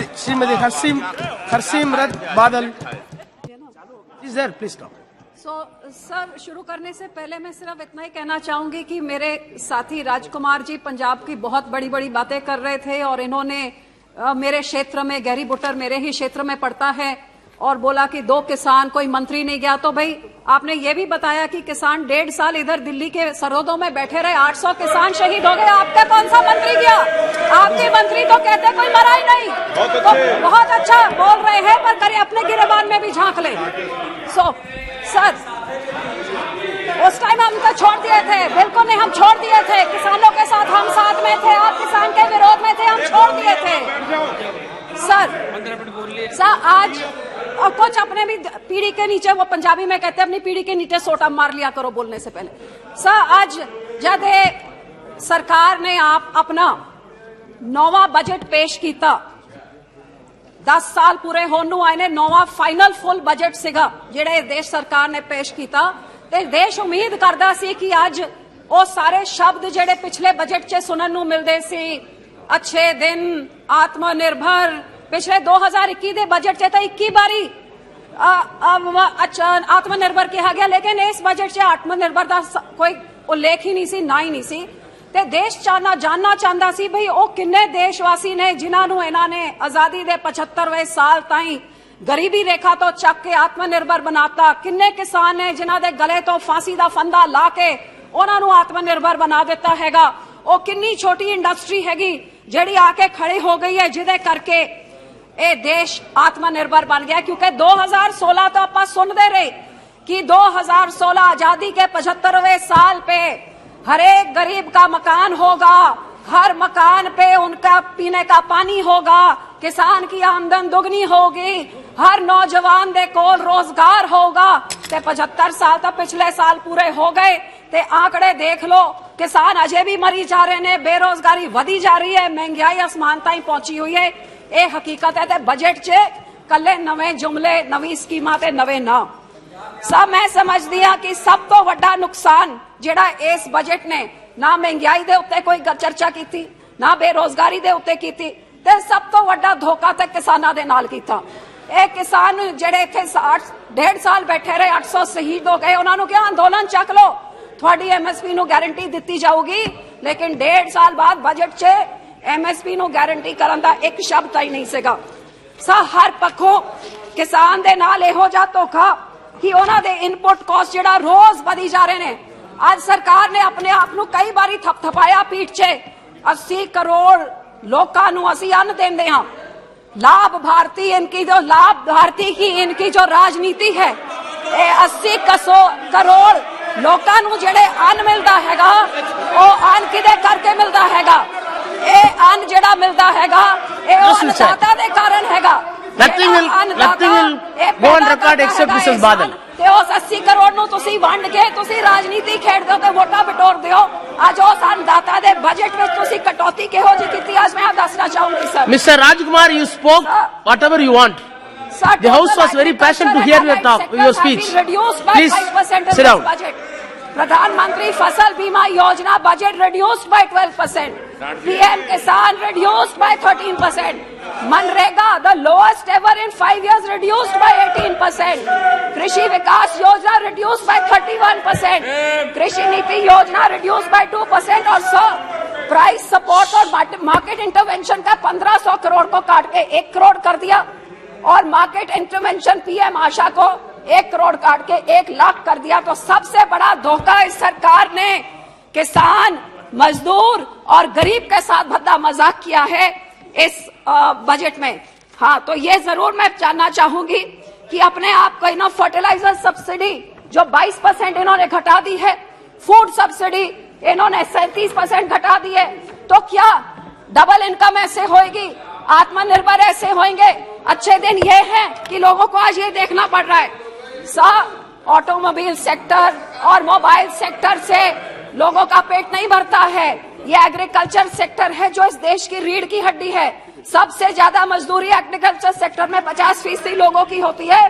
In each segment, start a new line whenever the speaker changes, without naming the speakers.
Shrimati Harsimrat Badal is there, please stop.
Sir, शुरू करने से पहले मैं सिर्फ इतना ही कहना चाहूंगी कि मेरे साथी राजकुमार जी पंजाब की बहुत बड़ी बड़ी बातें कर रहे थे और इन्होंने मेरे क्षेत्र में, गहरी बुटर मेरे ही क्षेत्र में पड़ता है, और बोला कि 2 किसान, कोई मंत्री नहीं गया। तो भाई आपने ये भी बताया कि किसान 1.5 साल इधर दिल्ली के सरहदों में बैठे रहे, 800 किसान शहीद हो गए, आपका कौन सा मंत्री गया? आपके मंत्री तो कहते कोई मरा ही नहीं। तो बहुत अच्छा बोल रहे हैं, पर करें अपने गिरेबान में भी झांक ले। सर, उस टाइम हम तो छोड़ दिए थे, बिल्कुल नहीं, हम छोड़ दिए थे। किसानों के साथ हम साथ में थे, आप किसान के विरोध में थे, हम छोड़ दिए थे। सर आज और कुछ अपने भी पीढ़ी के नीचे, वो पंजाबी में कहते हैं अपनी पीढ़ी के नीचे सोटा मार लिया करो बोलने से पहले। सर आज जब सरकार ने आप अपना 9वां बजट पेश किया, 10 साल पूरे होने आए ने, 9वां फाइनल फुल बजट सीगा जेड़े देश सरकार ने पेश किया, ते देश उम्मीद करदा सी कि आज वो सारे शब्द जेड़े पिछले बजट च सुनन नूं मिलदे सी, अच्छे दिन, आत्मनिर्भर, पिछले 2021 दे बजट च तो 21 बारी आत्मनिर्भर कहा गया, लेकिन इस बजट च आत्मनिर्भर का कोई उल्लेख ही नहीं सी, ना ही नहीं सी। ते देश जानना चाहता सी भई वो किन्ने देशवासी ने जिन्होंने इन्होंने आजादी दे 75वें साल ताईं गरीबी रेखा तो चक के आत्मनिर्भर बनाता, किन्ने किसान ने जिन्हां दे गले तो फांसी दा फंदा ला के उन्होंने आत्मनिर्भर बना दिता हैगा। वो किन्नी छोटी इंडस्ट्री हैगी जिहड़ी आके खड़ी हो गई है, जिदे करके ये देश आत्मनिर्भर बन गया। क्योंकि 2016 तो आप सुनते रहे कि 2016 आजादी के 75वें साल पे हर एक गरीब का मकान होगा, हर मकान पे उनका पीने का पानी होगा, किसान की आमदन दुगनी होगी, हर नौजवान दे कोल रोजगार होगा। ते 75 साल तो पिछले साल पूरे हो गए, ते आंकड़े देख लो, किसान अजे भी मरी जा रहे ने, बेरोजगारी वधी जा रही है, महंगाई आसमान ताईं पहुंची हुई है। ये हकीकत है। ते बजट च कले नवे जुमले, नवी स्कीमां ते नवे ना। सब मैं समझदी हां कि सब तो वड्डा नुकसान जिहड़ा इस बजट ने ना महंगाई दे उत्ते कोई चर्चा कीती, ना बेरोजगारी दे उत्ते कीती, ते सब तो वड्डा धोखा ते किसानां दे नाल कीता। ये किसान जिहड़े इत्थे 1.5 साल बैठे रहे, 800 शहीद हो गए, उन्हां नूं क्या अंदोलन चक लो, थोड़ी MSP नूं गारंटी दित्ती जाऊगी, लेकिन 1.5 साल बाद बजट च MSP नूं गारंटी करन दा एक शब्द ही नहीं सीगा। हर पक्षों किसान दे नाल इहो जिहा धोखा कि उन्हां दे इनपुट कॉस्ट जिहड़ा रोज वधी जा रहे ने। आज सरकार ने अपने आप नूं कई बारी थपथपाया पीठ च, 80 करोड़ लोकां नूं असीं अन्न देंदे हां, लाभ भारती इनकी जो लाभ भारती की इनकी जो राजनीति है, 80 करोड़ लोकां नूं जिहड़े अन्न मिलदा हैगा, वो अन्न किदे करके मिलदा हैगा? ये अन्न जिहड़ा मिलदा हैगा, ये अन्नदाता दे कारण हैगा।
Nothing will go on record except Mrs. Badal.
ते उस 80 करोड़ नूं तुसीं वंड के तुसीं राजनीति खेडदे हो ते वोटां बटोरदे हो। अज उस अन्नदाता दे बजट विच तुसीं कटौती किहो जी कीती, आज मैं दसना चाहूंगी sir.
Mr. Rajkumar, you spoke whatever you want. The House was very passionate to hear your speech. Please sit down.
प्रधानमंत्री फसल बीमा योजना budget reduced by 12%. PM Kisan reduced by 13%. MNREGA the lowest ever in 5 years reduced by 18%. कृषि विकास योजना reduced by 31%. कृषि नीति योजना reduced by 2% और प्राइस सपोर्ट और मार्केट इंटरवेंशन का 1500 करोड़ को काट के 1 करोड़ कर दिया, और मार्केट इंटरवेंशन PM आशा को 1 करोड़ काट के 1 लाख कर दिया। तो सबसे बड़ा धोखा इस सरकार ने किसान, मजदूर और गरीब के साथ भद्दा मजाक किया है इस बजट में। हाँ, तो ये जरूर मैं जानना चाहूंगी कि अपने आप को ना फर्टिलाइजर सब्सिडी जो 22% इन्होंने घटा दी है, फूड सब्सिडी इन्होंने 37% घटा दी है, तो क्या डबल इनकम ऐसे होगी, आत्मनिर्भर ऐसे होंगे? अच्छे दिन ये हैं कि लोगों को आज ये देखना पड़ रहा है, ऑटोमोबाइल सेक्टर और मोबाइल सेक्टर से लोगों का पेट नहीं भरता है। ये एग्रीकल्चर सेक्टर है जो इस देश की रीढ़ की हड्डी है। सबसे ज्यादा मजदूरी एग्रीकल्चर सेक्टर में 50% लोगों की होती है,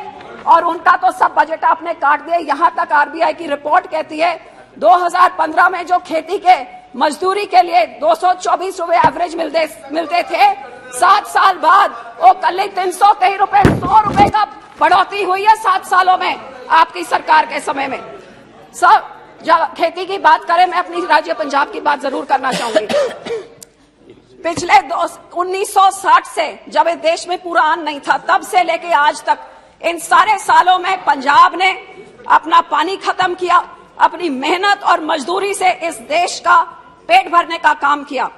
और उनका तो सब बजट आपने काट दिया। यहाँ तक RBI की रिपोर्ट कहती है 2015 में जो खेती के मजदूरी के लिए 224 रुपए एवरेज मिलते थे, 7 साल बाद वो कल 300 कई रुपए 100 रुपए का बढ़ोतरी हुई है 7 सालों में आपकी सरकार के समय में। सब जब खेती की बात करें, मैं अपनी राज्य पंजाब की बात जरूर करना चाहूंगी। पिछले 1960 से जब इस देश में पूरा अन्न नहीं था, तब से लेके आज तक इन सारे सालों में पंजाब ने अपना पानी खत्म किया, अपनी मेहनत और मजदूरी से इस देश का पेट भरने का काम किया।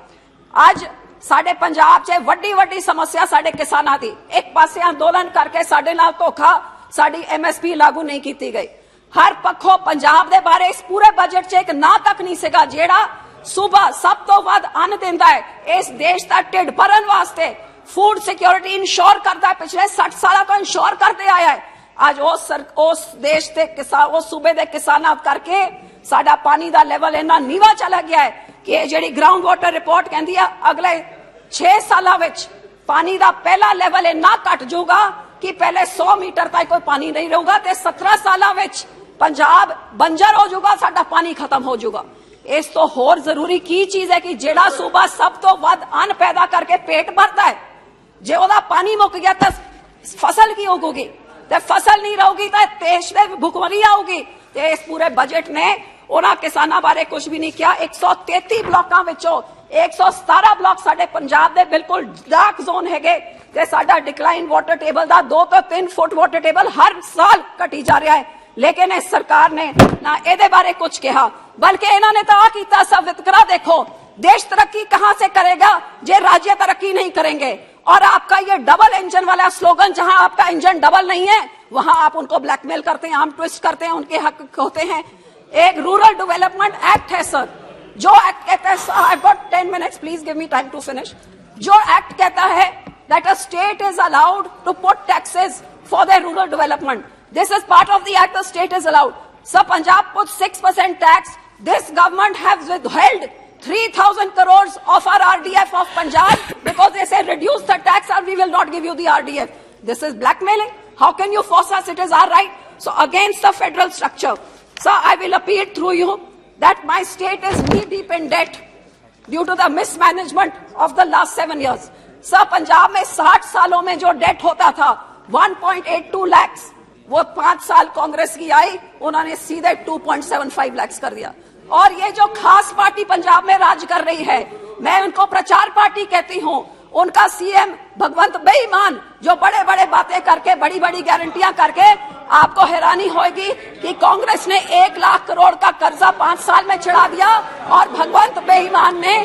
आज साडे पंजाब च वड्डी वड्डी समस्या साडे किसानां दी, एक पासे अंदोलन करके साडे नाल धोखा, साडी MSP लागू नहीं की गई। हर पक्षों पंजाब दे बारे इस पूरे बजट च एक ना तक नहीं सीगा जेड़ा सूबा सब तो वध अन्न दिंदा है इस देश का ढिड भरन वास्ते, फूड सिक्योरिटी इंश्योर करता है, पिछले 60 साल तो इंश्योर करते आया है। आज उस देश के किसान, उस सूबे के किसानां करके साडा पानी का लेवल इन्ना नीवा चला गया है कि जी ग्राउंड वाटर रिपोर्ट कहती है अगले 6 सालों विच पानी का पहला लेवल इन्ना घट जाऊगा कि पहले 100 मीटर तक कोई पानी नहीं रहूगा, ते 17 सालों विच पंजाब बंजर हो जाऊगा, साडा पानी खत्म हो जाऊगा। इस तो होर जरूरी की चीज है कि जेड़ा सूबा सब तो वध अन्न पैदा करके पेट भरता है, जे ओदा पानी मुक गया तो फसल की उगूगी, ते फसल नहीं रहूगी तो देश में भुखमरी आऊगी। ते इस पूरे बजट ने उन्हां किसानां बारे कुछ भी नहीं किया। 133 ब्लॉकां विचों 117 ब्लॉक साडे पंजाब दे बिल्कुल डार्क जोन हैगे, ते साडा डिक्लाइन वाटर टेबल दा 2 तो 3 फुट वाटर टेबल हर साल घटी जा रहा है। लेकिन इस सरकार ने ना एदे बारे कुछ कहा, बल्कि इन्होंने तो आ कीता सब वितकरा देखो, देश तरक्की कहां से करेगा जे राज्य तरक्की नहीं करेंगे। और आपका ये डबल इंजन वाला स्लोगन, जहां आपका इंजन डबल नहीं है वहां आप उनको ब्लैकमेल करते हैं, आर्म ट्विस्ट करते हैं, उनके हक होते हैं। एक रूरल डेवलपमेंट एक्ट है सर, जो एक्ट कहता है, I got 10 minutes please give me time to finish, जो एक्ट कहता है that a state is allowed to put taxes for the rural development. This is part of the act the state is allowed. So Punjab puts 6% tax. This government has withheld 3,000 crores of our RDF of Punjab because they say reduce the tax or we will not give you the RDF. This is blackmailing. How can you force us? It is our right. So against the federal structure. So I will appeal through you that my state is knee deep in debt due to the mismanagement of the last 7 years. So Punjab में 60 सालों में जो date होता था 1.82 lakhs, वो 5 साल कांग्रेस की आई, उन्होंने सीधे 2.75 लाख कर दिया। और ये जो खास पार्टी पंजाब में राज कर रही है, मैं उनको प्रचार पार्टी कहती हूँ, उनका सीएम भगवंत बेईमान, जो बड़े बड़े बातें करके बड़ी बड़ी गारंटियां करके, आपको हैरानी होगी कि कांग्रेस ने 1 लाख करोड़ का कर्जा 5 साल में चढ़ा दिया और भगवंत बेईमान ने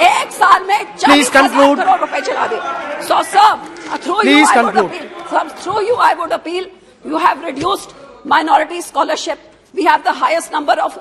1 साल में 40,000 करोड़ रुपए चढ़ा दिए। So sir, through you I would appeal, you have reduced minority scholarship. We have the highest number of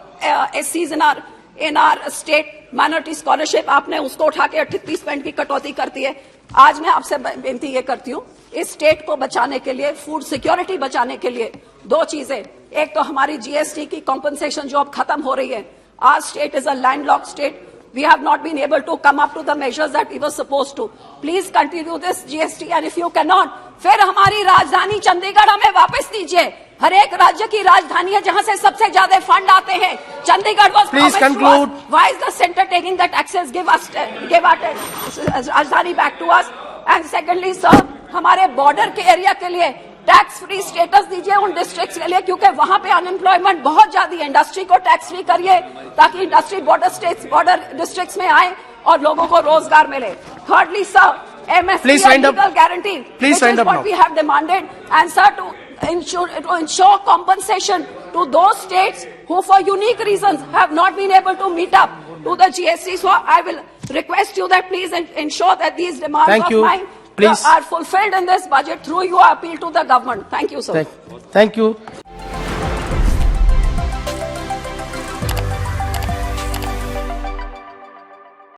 SCs in our state. Minority scholarship आपने उसको उठा के 38% की कटौती करती है। आज मैं आपसे बेनती ये करती हूँ, इस स्टेट को बचाने के लिए, फूड सिक्योरिटी बचाने के लिए 2 चीजें, एक तो हमारी GST की कॉम्पनसेशन जो अब खत्म हो रही है। Our state is a landlocked state. We have not been able to come up to the measures that we were supposed to. Please continue this GST, and if you cannot, फिर हमारी राजधानी चंडीगढ़ हमें वापस दीजिए। हर एक राज्य की राजधानी है जहां से सबसे ज्यादा फंड आते हैं। Chandigarh was promised to us. Why is the center taking the taxes? Give our राजधानी back to us. And secondly, sir, हमारे बॉर्डर के एरिया के लिए टैक्स फ्री स्टेटस दीजिए उन डिस्ट्रिक्ट्स के लिए, क्योंकि वहां पे अनएम्प्लॉयमेंट बहुत ज्यादा है। इंडस्ट्री को टैक्स फ्री करिए ताकि इंडस्ट्री बॉर्डर डिस्ट्रिक्ट्स में आए और लोगों को रोजगार मिले। Thirdly sir, MSP legal guarantee, which is what we have demanded, and sir, to ensure compensation to those states who for unique reasons have not been able to meet up to the GST. So I will request you that please ensure that these demands of mine are fulfilled in this budget. Through you, I appeal to the government. Thank you, sir.
Thank you.